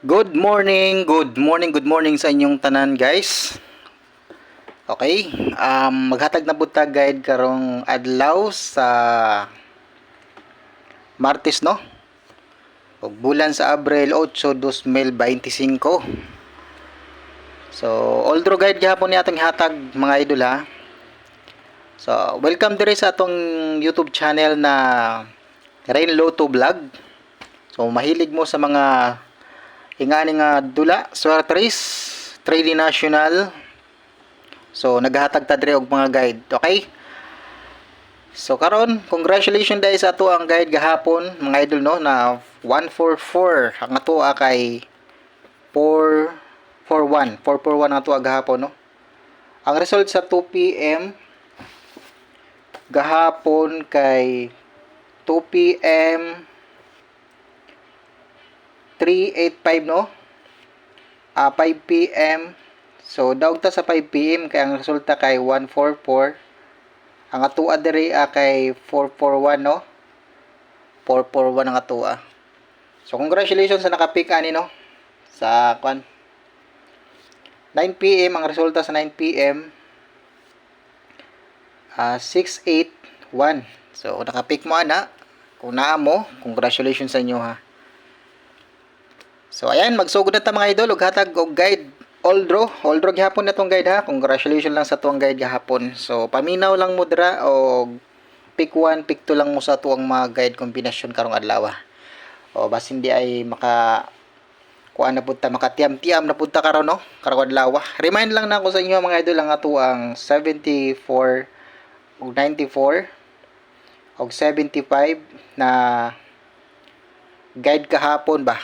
Good morning sa inyong tanan guys. Okay, maghatag na buta guide karong adlaw sa Martes no. Og bulan sa Abril 8, 2025. So, although guide gihapon ni atong hatag mga idol ha. So, welcome diri sa atong YouTube channel na Rain Lotto Vlog. So, mahilig mo sa mga ingani nga dula, swertris, 3D National. So naghatag ta diri og mga guide, okay? So karon, congratulations dahil sa ato ang guide gahapon, mga idol no, na 144 ang ato kay 441 ang ato gahapon no. Ang result sa 2 PM gahapon kay 2 PM 385 no. 5 PM. So daog ta sa 5 PM kay ang resulta kay 144. Ang atua diri kay 441 no. 441 ang atua. So congratulations sa naka-pick ani no. Sa 9 PM ang resulta sa 9 PM 681. So naka-pick mo ana. Kung naa mo, congratulations sa inyo ha. So ayan, magsugod na ta mga idol og hatag og guide Oldro gihapon na tong guide ha. Congratulations lang sa tuang guide gahapon. So paminaw lang mo dira og pick 1, pick 2 lang mo sa tuang mga guide kombinasyon karong adlaw. O bas hindi ay kuan na pud ta, makatiam-tiam na pud ta karon no, karong adlaw. Remind lang na ako sa inyo mga idol ang ato ang 74 og 94 og 75 na guide kahapon ba.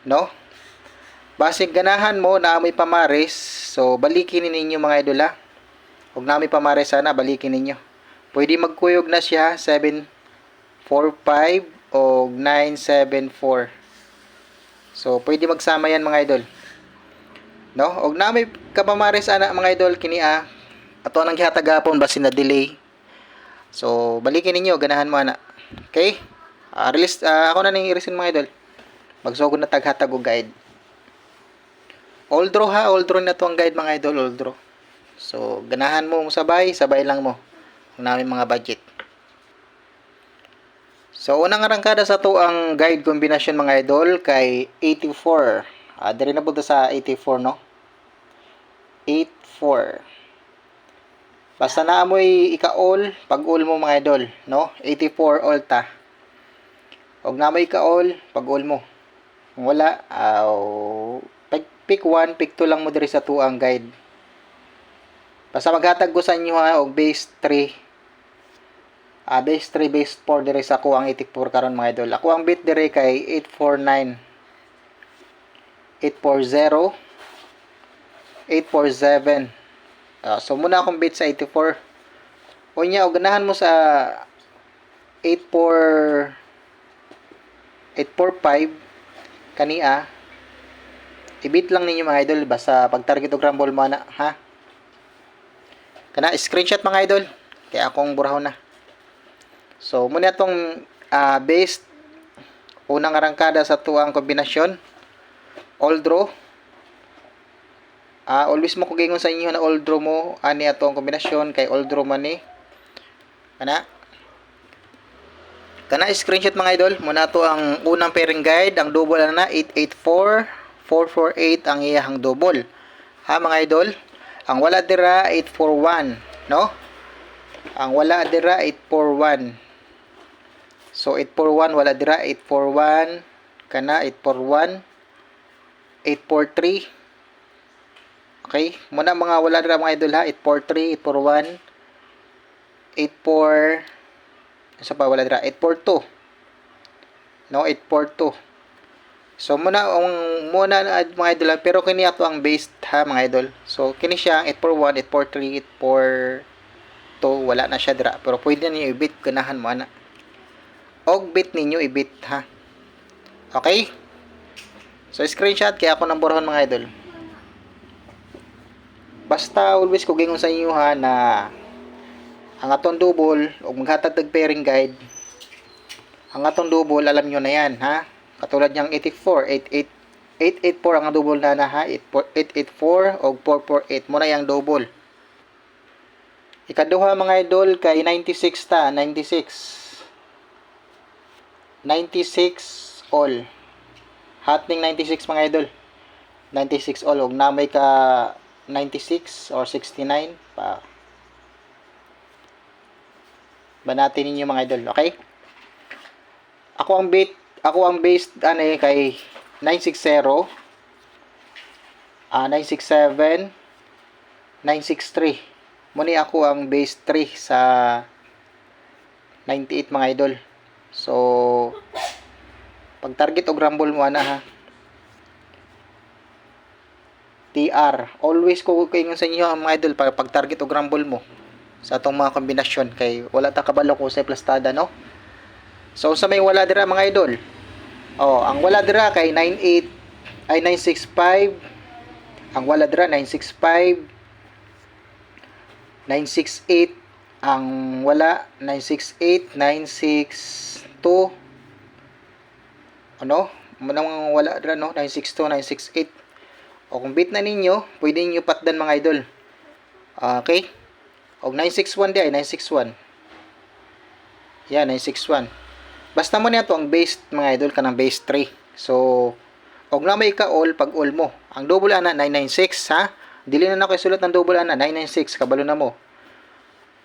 No? Basig ganahan mo na may pamares, so balikin ninyo mga idol ha. Huwag na may pamares sana, balikin ninyo. Pwede magkuyog na siya 745 o 974. So pwede magsama yan mga idol. No? Huwag na may kapamares ana mga idol kini ato nang gihatag hapon basin na delay. So balikin ninyo, ganahan mo ana. Okay? Release ako na ning irisin mga idol. Magsugod na taghatag og guide. Oldro ha, oldro na to ang guide mga idol, oldro. So, ganahan mo sabay lang mo. Kung namin mga budget. So, unang arangkada sa to ang guide kombinasyon mga idol kay 84. Diri na punta sa 84 no. 84. Basta na amoy ika-all, pag-all mo mga idol, no? 84 all ta. Og na may ika-all, pag-all mo. Kung wala, pick 1, pick 2 lang mo diri sa tuang guide. Basta maghatag ko sa inyo ha, og base 3. Base 3, base 4 diri sa kuang 84 karon mga idol. Ako ang bit diri kay 849, 840, 847. So muna akong bit sa 84. Unya, og ganahan mo sa 845 kania. I-beat lang ninyo mga idol basta pag target og rumble mana ha. Kana screenshot mga idol kaya akong burahon na. So muna tong base unang arangkada sa tuang kombinasyon all draw. Always mo ko gingon sa inyo na all draw mo ani atong kombinasyon kay all draw man ni. Kana screenshot mga idol, muna to ang unang pairing guide, ang double na 884, 448 ang iyahang double. Ha mga idol, ang wala dira 841, no? Ang wala dira 841. So 841 wala dira 841, kana 841, 843. Okay, muna mga wala dira mga idol ha, 843, 841, 84 sa pa wala dira 842 no, 842. So muna mga idol pero kini ato ang base ha mga idol. So kini siya 841, 843, 842 wala na siya dira pero pwede niyo i-bit ganahan mo ana. Og bit ninyo i-bit ha. Okay? So screenshot kay ako nang borhon mga idol. Basta always ko gingon sa inyo ha na ang atong double o maghatag tag pairing guide. Ang atong double alam nyo na yan ha. Katulad niyang 84, 88 884 ang double na ha. 884 o 448 mo na yung double. Ikaduha mga idol kay 96 ta, 96. 96 all. Hotning 96 mga idol. 96 all og namay ka 96 or 69 pa. Banatin ninyo mga idol, okay? Ako ang based kay 960, 967, 963. Muni ako ang base 3 sa 98 mga idol. So pag target og rumble mo ana ha. TR. Always ko kaingon sa inyo mga idol pag target og rumble mo sa atong mga kombinasyon kay wala ta kabalo ko sa plastada no. So sa may wala dira mga idol. Ang wala dira kay 98 ay 965. Ang wala dira 965. 968 ang wala 968 962 ano manang wala dira no 962 968 o kung bit na ninyo pwede niyo patdan mga idol. Okay, og 961 di ay 961 yan 961 basta mo niya to ang base mga idol kanang base 3. So og na may ka all pag all mo ang double ana 996 ha. Dili na ako isulat ng double ana 996 kabalo na mo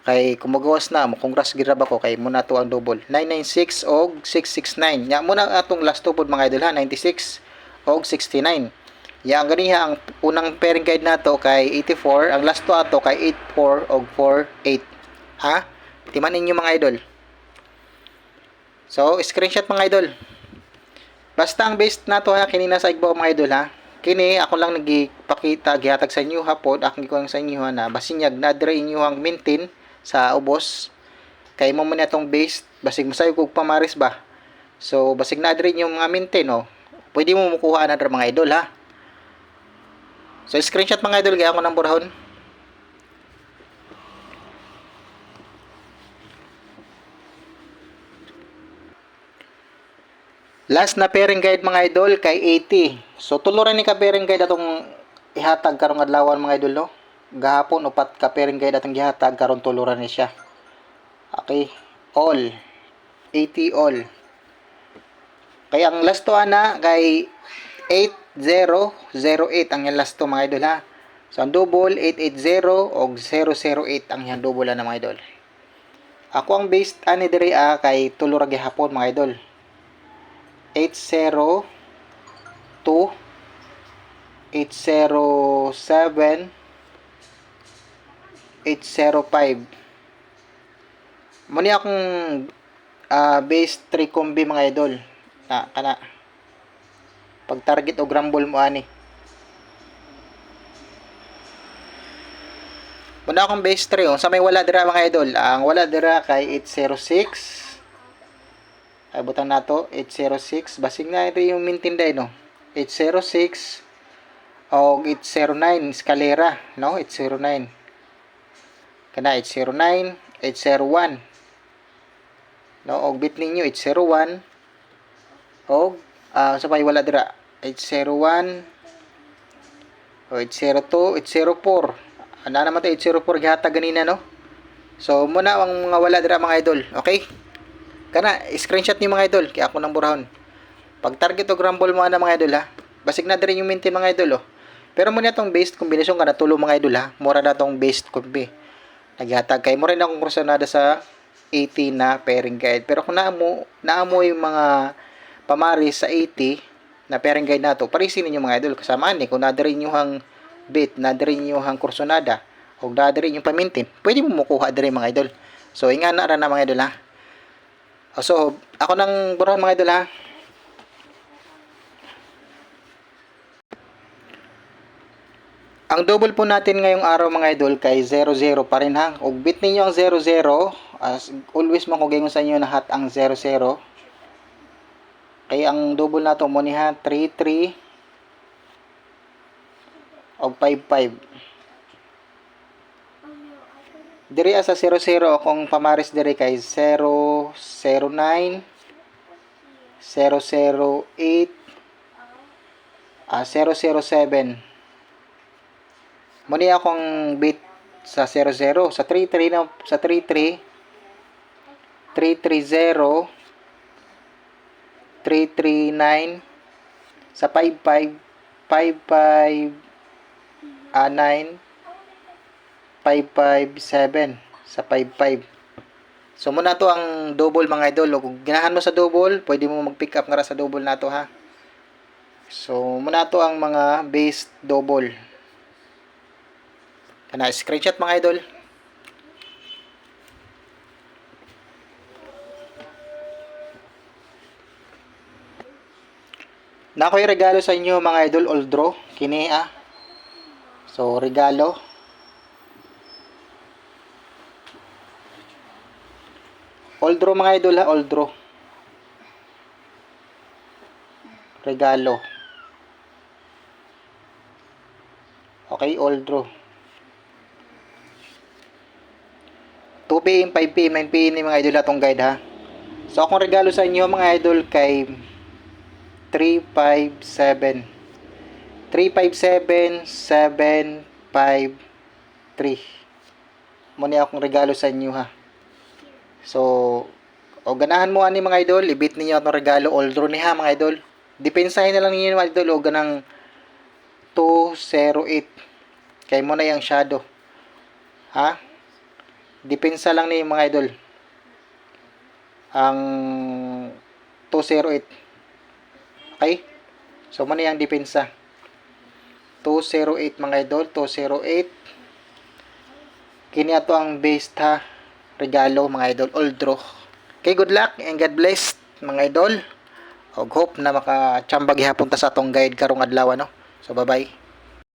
kay kumagawas na mo congrats girab ako kay muna to ang double 996 og 669 nya muna atong last two pod mga idol ha 96 og 69 ya ang ganiha ang unang pairing guide nato kay 84 ang last two ato kay 84 og 48 ha timan ninyo mga idol. So screenshot mga idol basta ang base nato ha kini nasa igbaw mga idol ha. Kini ako lang nagipakita gihatag sa inyo hapon akong gikuha sa inyo na basinyag na dire inyo ang maintain sa ubos kay mo man atong base basig masayo kog pamaris ba. So basig na dire inyo mga maintain pwede mo makuha na mga idol ha. So screenshot mga idol gaya ko ng burahon. Last na pairing guide mga idol kay 80. So tuluran ni ka pairing guide atong ihatag karong adlaw mga idol no. Gahapon upat ka pairing guide atong gihatag karon tuluran ni siya. Okay, all 80 all. Kaya ang last to ana kay 8008 ang last to mga idol ha. So ang double 880 og 008 ang yang double na mga idol. Ako ang base ani diri kay tulo ra gihapon mga idol. 802 807 805 muni akong base 3 combi mga idol na kana pag target o rumble mo ani muna akong base 3 sa may wala dira mga idol ang wala dira kay 806 ay butang nato 806 basig na ito yung mintinday no 806 o 809 eskalera no 809 kana 809 801 no og bit ninyo 801 og sa may wala dira 801 o 802 804 ana naman to 804 gihatag ganina no. So muna ang mga wala dira mga idol okay. Kana screenshot ni mga idol kay ako nang burahon. Pag target og rumble mo ana mga idol ha. Basig na diri yung maintain mga idol Pero mo na tong based combination kana tulo mga idol ha. Mura na tong based combi. Naghatag kay mo rin akong kursunada sa 80 na pairing guide. Pero kung naamo yung mga pamaris sa 80 na pairing guide nato, parisin ninyo mga idol kasama ni kung nadiri niyo hang bit, nadiri niyo hang kursunada o nadiri niyo pamintin. Pwede mo makuha diri mga idol. So ingana ra na mga idol ha. So, ako nang buron mga idol ha. Ang double po natin ngayong araw mga idol kay 00 pa rin ha. Ug bit ninyo ang 00, as always man ko gayon sa inyo na hat ang 00. Kaya ang double nato mo ni ha 33 og 55. Diri sa 00 akong pamaris diri kay 009 008 007. Muna akong bit sa 00 sa 33 na sa 33 330 339 sa 55 55 9 557 sa 55. So muna to ang double mga idol. Kung ganahan mo sa double, pwede mo mag-pick up nga sa double na to ha. So muna to ang mga base double. Kana screenshot mga idol. Na ako'y regalo sa inyo mga idol, all draw kini So regalo. All draw mga idol ha, all draw. Regalo. Okay, all draw. 2 PM, 5 PM, 9 PM ni mga idol atong guide ha. So akong regalo sa inyo mga idol kay 357 753. Muna akong regalo sa inyo ha. So o ganahan mo ani mga idol, ibit ninyo atong regalo all draw ni ha mga idol. Depensahin na lang ninyo mga idol o ganang 208 kay mo na yung shadow ha. Depensa lang ni mga idol ang 208. Okay, so mo na yung depensa 208 mga idol, 208 kini ato ang base ha, regalo mga idol, all draw. Okay, good luck and God bless mga idol. Og hope na makachambag gihapon ta sa atong guide karong adlaw no. So bye bye.